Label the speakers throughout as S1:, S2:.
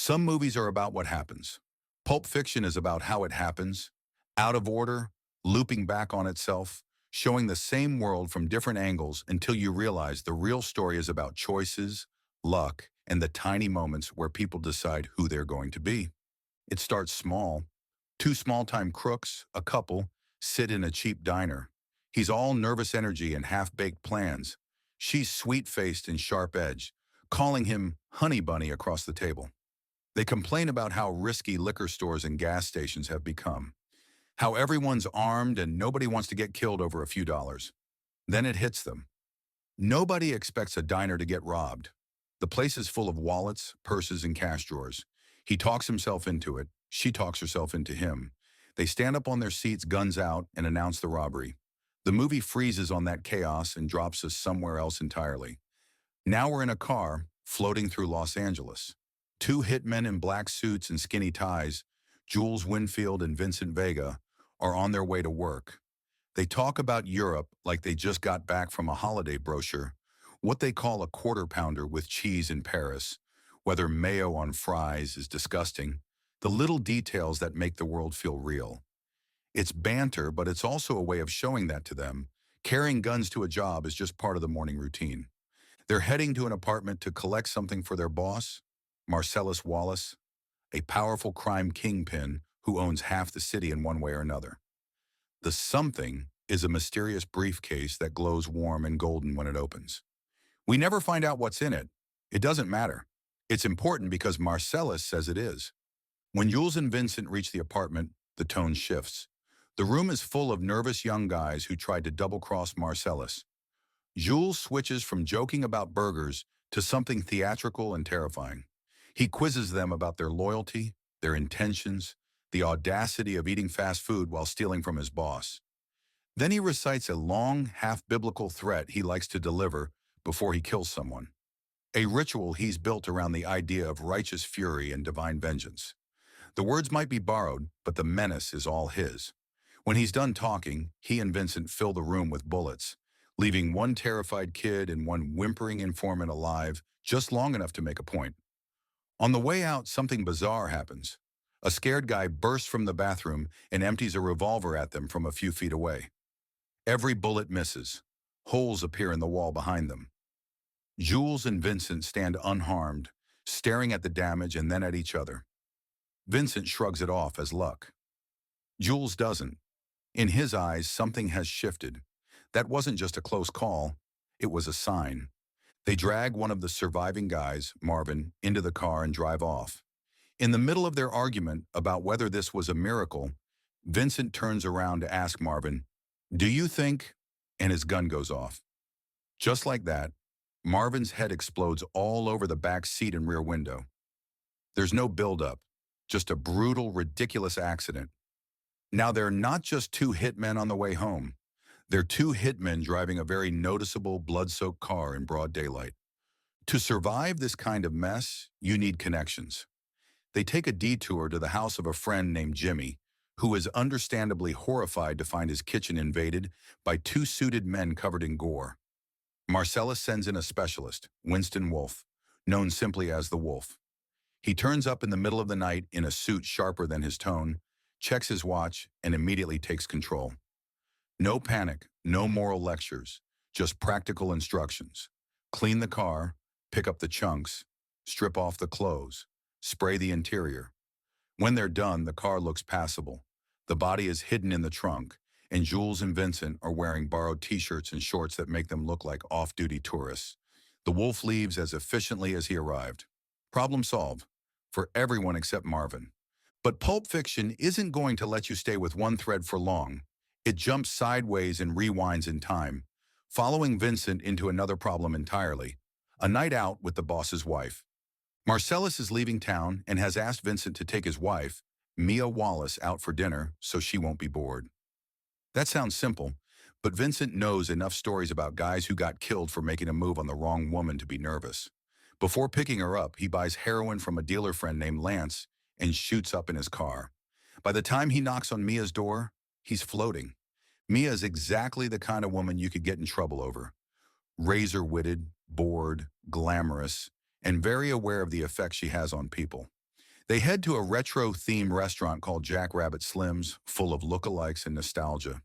S1: Some movies are about what happens. Pulp Fiction is about how it happens, out of order, looping back on itself, showing the same world from different angles until you realize the real story is about choices, luck, and the tiny moments where people decide who they're going to be. It starts small. Two small-time crooks, a couple, sit in a cheap diner. He's all nervous energy and half-baked plans. She's sweet-faced and sharp-edged, calling him Honey Bunny across the table. They complain about how risky liquor stores and gas stations have become, how everyone's armed and nobody wants to get killed over a few dollars. Then it hits them. Nobody expects a diner to get robbed. The place is full of wallets, purses, and cash drawers. He talks himself into it. She talks herself into him. They stand up on their seats, guns out, and announce the robbery. The movie freezes on that chaos and drops us somewhere else entirely. Now we're in a car, floating through Los Angeles. Two hitmen in black suits and skinny ties, Jules Winnfield and Vincent Vega, are on their way to work. They talk about Europe like they just got back from a holiday brochure, what they call a quarter pounder with cheese in Paris, whether mayo on fries is disgusting, the little details that make the world feel real. It's banter, but it's also a way of showing that to them. Carrying guns to a job is just part of the morning routine. They're heading to an apartment to collect something for their boss, Marsellus Wallace, a powerful crime kingpin who owns half the city in one way or another. The something is a mysterious briefcase that glows warm and golden when it opens. We never find out what's in it. It doesn't matter. It's important because Marsellus says it is. When Jules and Vincent reach the apartment, the tone shifts. The room is full of nervous young guys who tried to double-cross Marsellus. Jules switches from joking about burgers to something theatrical and terrifying. He quizzes them about their loyalty, their intentions, the audacity of eating fast food while stealing from his boss. Then he recites a long, half-biblical threat he likes to deliver before he kills someone. A ritual he's built around the idea of righteous fury and divine vengeance. The words might be borrowed, but the menace is all his. When he's done talking, he and Vincent fill the room with bullets, leaving one terrified kid and one whimpering informant alive just long enough to make a point. On the way out, something bizarre happens. A scared guy bursts from the bathroom and empties a revolver at them from a few feet away. Every bullet misses. Holes appear in the wall behind them. Jules and Vincent stand unharmed, staring at the damage and then at each other. Vincent shrugs it off as luck. Jules doesn't. In his eyes, something has shifted. That wasn't just a close call, it was a sign. They drag one of the surviving guys, Marvin, into the car and drive off. In the middle of their argument about whether this was a miracle, Vincent turns around to ask Marvin, "Do you think?" And his gun goes off. Just like that, Marvin's head explodes all over the back seat and rear window. There's no buildup, just a brutal, ridiculous accident. Now they're not just two hitmen on the way home. They're two hitmen driving a very noticeable, blood-soaked car in broad daylight. To survive this kind of mess, you need connections. They take a detour to the house of a friend named Jimmy, who is understandably horrified to find his kitchen invaded by two suited men covered in gore. Marsellus sends in a specialist, Winston Wolfe, known simply as the Wolf. He turns up in the middle of the night in a suit sharper than his tone, checks his watch, and immediately takes control. No panic, no moral lectures, just practical instructions. Clean the car, pick up the chunks, strip off the clothes, spray the interior. When they're done, the car looks passable. The body is hidden in the trunk, and Jules and Vincent are wearing borrowed t-shirts and shorts that make them look like off-duty tourists. The Wolf leaves as efficiently as he arrived. Problem solved, for everyone except Marvin. But Pulp Fiction isn't going to let you stay with one thread for long. It jumps sideways and rewinds in time, following Vincent into another problem entirely, a night out with the boss's wife. Marsellus is leaving town and has asked Vincent to take his wife, Mia Wallace, out for dinner so she won't be bored. That sounds simple, but Vincent knows enough stories about guys who got killed for making a move on the wrong woman to be nervous. Before picking her up, he buys heroin from a dealer friend named Lance and shoots up in his car. By the time he knocks on Mia's door, he's floating. Mia is exactly the kind of woman you could get in trouble over. Razor-witted, bored, glamorous, and very aware of the effect she has on people. They head to a retro-themed restaurant called Jack Rabbit Slim's, full of lookalikes and nostalgia.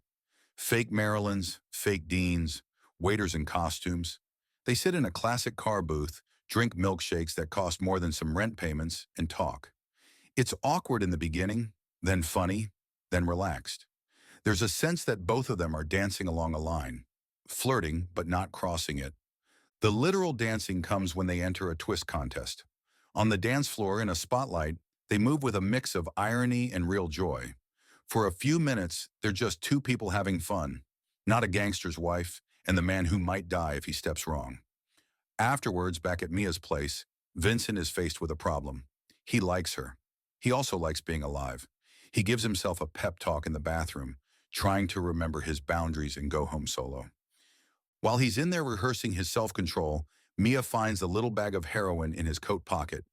S1: Fake Marilyns, fake Deans, waiters in costumes. They sit in a classic car booth, drink milkshakes that cost more than some rent payments, and talk. It's awkward in the beginning, then funny, then relaxed. There's a sense that both of them are dancing along a line, flirting but not crossing it. The literal dancing comes when they enter a twist contest. On the dance floor in a spotlight, they move with a mix of irony and real joy. For a few minutes, they're just two people having fun, not a gangster's wife and the man who might die if he steps wrong. Afterwards, back at Mia's place, Vincent is faced with a problem. He likes her. He also likes being alive. He gives himself a pep talk in the bathroom, trying to remember his boundaries and go home solo. While he's in there rehearsing his self-control, Mia finds a little bag of heroin in his coat pocket.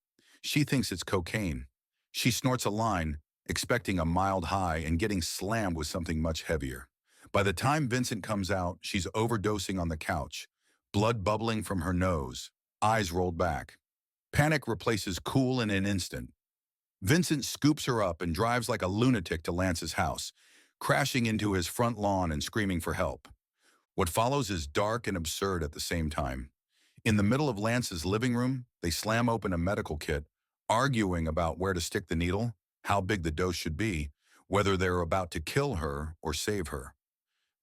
S1: She thinks it's cocaine. She snorts a line, expecting a mild high and getting slammed with something much heavier. By the time Vincent comes out, she's overdosing on the couch, blood bubbling from her nose, eyes rolled back. Panic replaces cool in an instant. Vincent scoops her up and drives like a lunatic to Lance's house, crashing into his front lawn and screaming for help. What follows is dark and absurd at the same time. In the middle of Lance's living room, they slam open a medical kit, arguing about where to stick the needle, how big the dose should be, whether they're about to kill her or save her.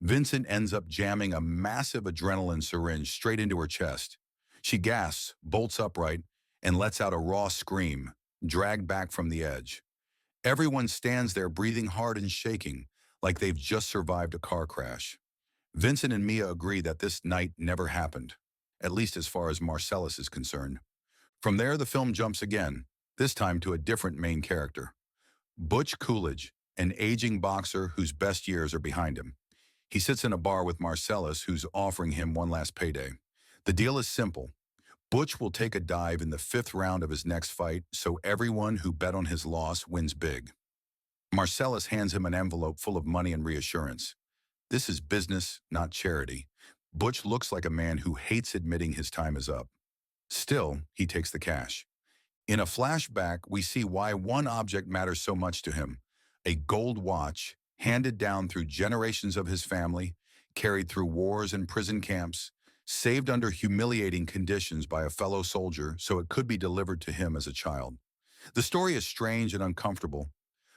S1: Vincent ends up jamming a massive adrenaline syringe straight into her chest. She gasps, bolts upright, and lets out a raw scream, dragged back from the edge. Everyone stands there breathing hard and shaking, like they've just survived a car crash. Vincent and Mia agree that this night never happened, at least as far as Marsellus is concerned. From there, the film jumps again, this time to a different main character. Butch Coolidge, an aging boxer whose best years are behind him. He sits in a bar with Marsellus, who's offering him one last payday. The deal is simple. Butch will take a dive in the 5th round of his next fight, so everyone who bet on his loss wins big. Marsellus hands him an envelope full of money and reassurance. This is business, not charity. Butch looks like a man who hates admitting his time is up. Still, he takes the cash. In a flashback, we see why one object matters so much to him. A gold watch, handed down through generations of his family, carried through wars and prison camps, saved under humiliating conditions by a fellow soldier so it could be delivered to him as a child. The story is strange and uncomfortable,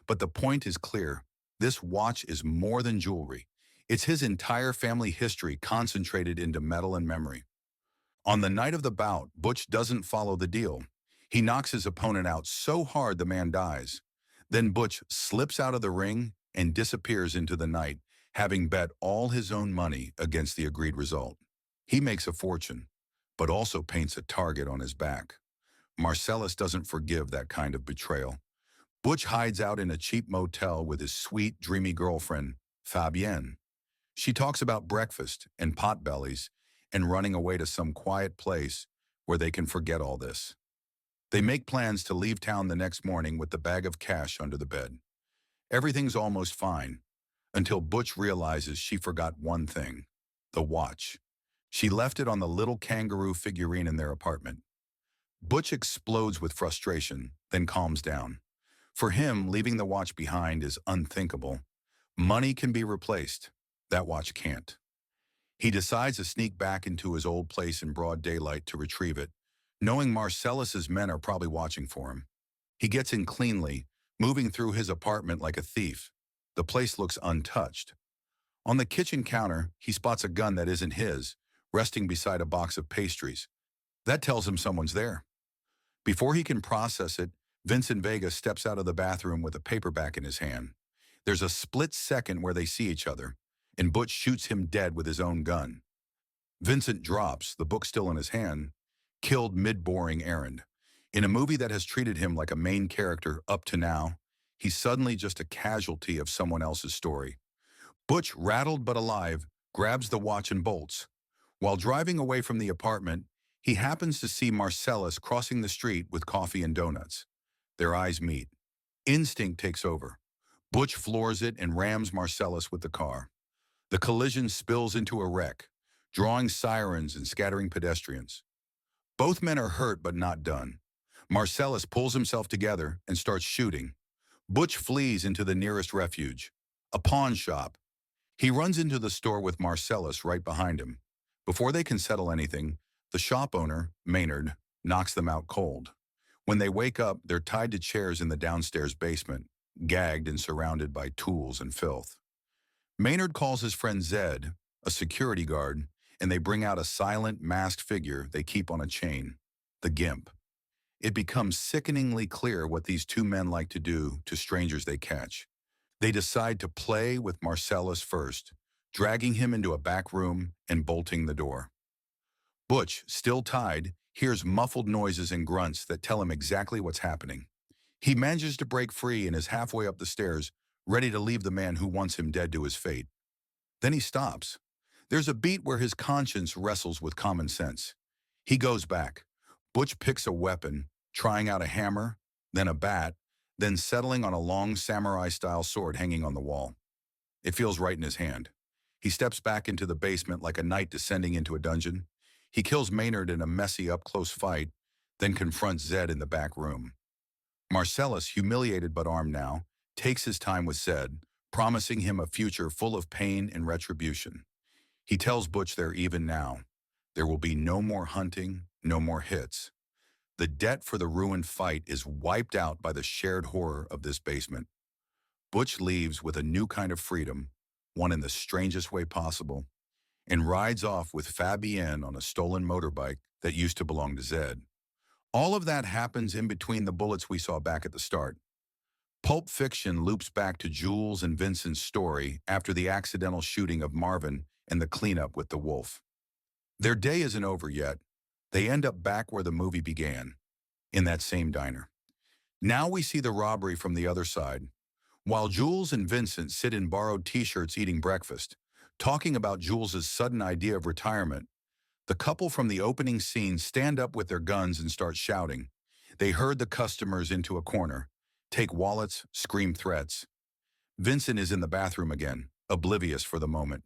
S1: but the point is clear. This watch is more than jewelry. It's his entire family history concentrated into metal and memory. On the night of the bout, Butch doesn't follow the deal. He knocks his opponent out so hard the man dies. Then Butch slips out of the ring and disappears into the night, having bet all his own money against the agreed result. He makes a fortune, but also paints a target on his back. Marsellus doesn't forgive that kind of betrayal. Butch hides out in a cheap motel with his sweet, dreamy girlfriend, Fabienne. She talks about breakfast and potbellies and running away to some quiet place where they can forget all this. They make plans to leave town the next morning with the bag of cash under the bed. Everything's almost fine, until Butch realizes she forgot one thing, the watch. She left it on the little kangaroo figurine in their apartment. Butch explodes with frustration, then calms down. For him, leaving the watch behind is unthinkable. Money can be replaced. That watch can't. He decides to sneak back into his old place in broad daylight to retrieve it, knowing Marcellus's men are probably watching for him. He gets in cleanly, moving through his apartment like a thief. The place looks untouched. On the kitchen counter, he spots a gun that isn't his, resting beside a box of pastries. That tells him someone's there. Before he can process it, Vincent Vega steps out of the bathroom with a paperback in his hand. There's a split second where they see each other, and Butch shoots him dead with his own gun. Vincent drops, the book still in his hand, killed mid-boring errand. In a movie that has treated him like a main character up to now, he's suddenly just a casualty of someone else's story. Butch, rattled but alive, grabs the watch and bolts. While driving away from the apartment, he happens to see Marsellus crossing the street with coffee and donuts. Their eyes meet. Instinct takes over. Butch floors it and rams Marsellus with the car. The collision spills into a wreck, drawing sirens and scattering pedestrians. Both men are hurt but not done. Marsellus pulls himself together and starts shooting. Butch flees into the nearest refuge, a pawn shop. He runs into the store with Marsellus right behind him. Before they can settle anything, the shop owner, Maynard, knocks them out cold. When they wake up, they're tied to chairs in the downstairs basement, gagged and surrounded by tools and filth. Maynard calls his friend Zed, a security guard, and they bring out a silent, masked figure they keep on a chain, the Gimp. It becomes sickeningly clear what these two men like to do to strangers they catch. They decide to play with Marsellus first, dragging him into a back room and bolting the door. Butch, still tied, hears muffled noises and grunts that tell him exactly what's happening. He manages to break free and is halfway up the stairs, ready to leave the man who wants him dead to his fate. Then he stops. There's a beat where his conscience wrestles with common sense. He goes back. Butch picks a weapon, trying out a hammer, then a bat, then settling on a long samurai-style sword hanging on the wall. It feels right in his hand. He steps back into the basement like a knight descending into a dungeon. He kills Maynard in a messy up-close fight, then confronts Zed in the back room. Marsellus, humiliated but armed now, takes his time with Zed, promising him a future full of pain and retribution. He tells Butch they're even now. There will be no more hunting, no more hits. The debt for the ruined fight is wiped out by the shared horror of this basement. Butch leaves with a new kind of freedom, one in the strangest way possible, and rides off with Fabienne on a stolen motorbike that used to belong to Zed. All of that happens in between the bullets we saw back at the start. Pulp Fiction loops back to Jules and Vincent's story after the accidental shooting of Marvin and the cleanup with the wolf. Their day isn't over yet. They end up back where the movie began, in that same diner. Now we see the robbery from the other side. While Jules and Vincent sit in borrowed t-shirts eating breakfast, talking about Jules's sudden idea of retirement, the couple from the opening scene stand up with their guns and start shouting. They herd the customers into a corner, take wallets, scream threats. Vincent is in the bathroom again, oblivious for the moment.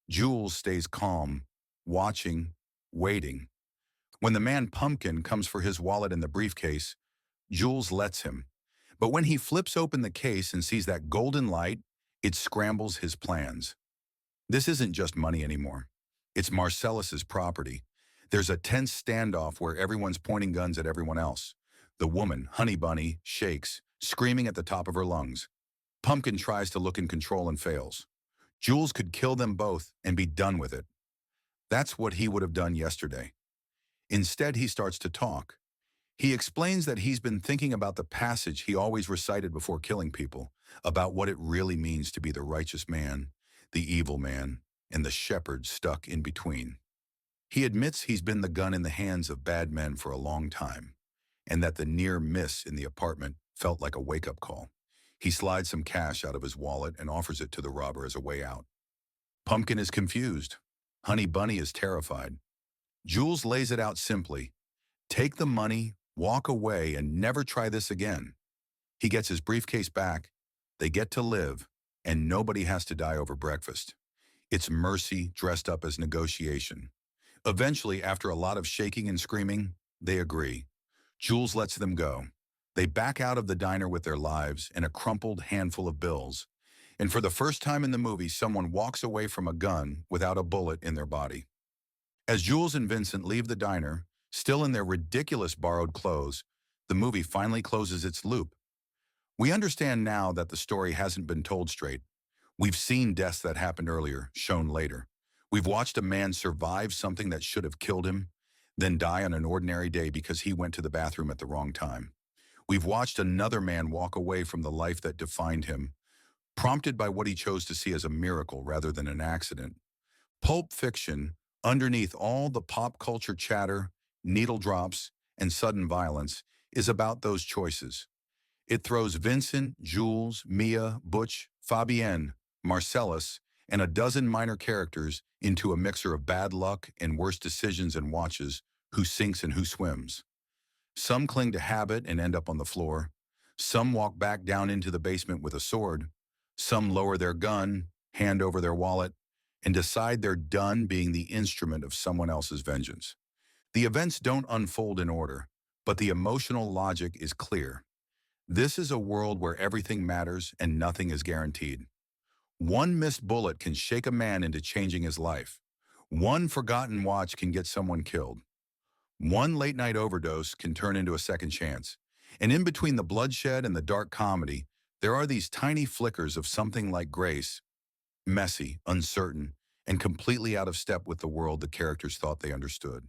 S1: Jules stays calm, watching, waiting. When the man Pumpkin comes for his wallet in the briefcase, Jules lets him. But when he flips open the case and sees that golden light, it scrambles his plans. This isn't just money anymore. It's Marcellus's property. There's a tense standoff where everyone's pointing guns at everyone else. The woman, Honey Bunny, shakes, screaming at the top of her lungs. Pumpkin tries to look in control and fails. Jules could kill them both and be done with it. That's what he would have done yesterday. Instead, he starts to talk. He explains that he's been thinking about the passage he always recited before killing people, about what it really means to be the righteous man, the evil man, and the shepherd stuck in between. He admits he's been the gun in the hands of bad men for a long time, and that the near miss in the apartment felt like a wake-up call. He slides some cash out of his wallet and offers it to the robber as a way out. Pumpkin is confused. Honey Bunny is terrified. Jules lays it out simply. Take the money, walk away, and never try this again. He gets his briefcase back, they get to live, and nobody has to die over breakfast. It's mercy dressed up as negotiation. Eventually, after a lot of shaking and screaming, they agree. Jules lets them go. They back out of the diner with their lives and a crumpled handful of bills. And for the first time in the movie, someone walks away from a gun without a bullet in their body. As Jules and Vincent leave the diner, still in their ridiculous borrowed clothes, the movie finally closes its loop. We understand now that the story hasn't been told straight. We've seen deaths that happened earlier, shown later. We've watched a man survive something that should have killed him, then die on an ordinary day because he went to the bathroom at the wrong time. We've watched another man walk away from the life that defined him, prompted by what he chose to see as a miracle rather than an accident. Pulp Fiction, underneath all the pop culture chatter, needle drops, and sudden violence, is about those choices. It throws Vincent, Jules, Mia, Butch, Fabienne, Marsellus, and a dozen minor characters into a mixer of bad luck and worse decisions and watches who sinks and who swims. Some cling to habit and end up on the floor. Some walk back down into the basement with a sword. Some lower their gun, hand over their wallet, and decide they're done being the instrument of someone else's vengeance. The events don't unfold in order. But the emotional logic is clear. This is a world where everything matters and nothing is guaranteed. One missed bullet can shake a man into changing his life. One forgotten watch can get someone killed. One late-night overdose can turn into a second chance. And in between the bloodshed and the dark comedy, there are these tiny flickers of something like grace, messy, uncertain, and completely out of step with the world the characters thought they understood.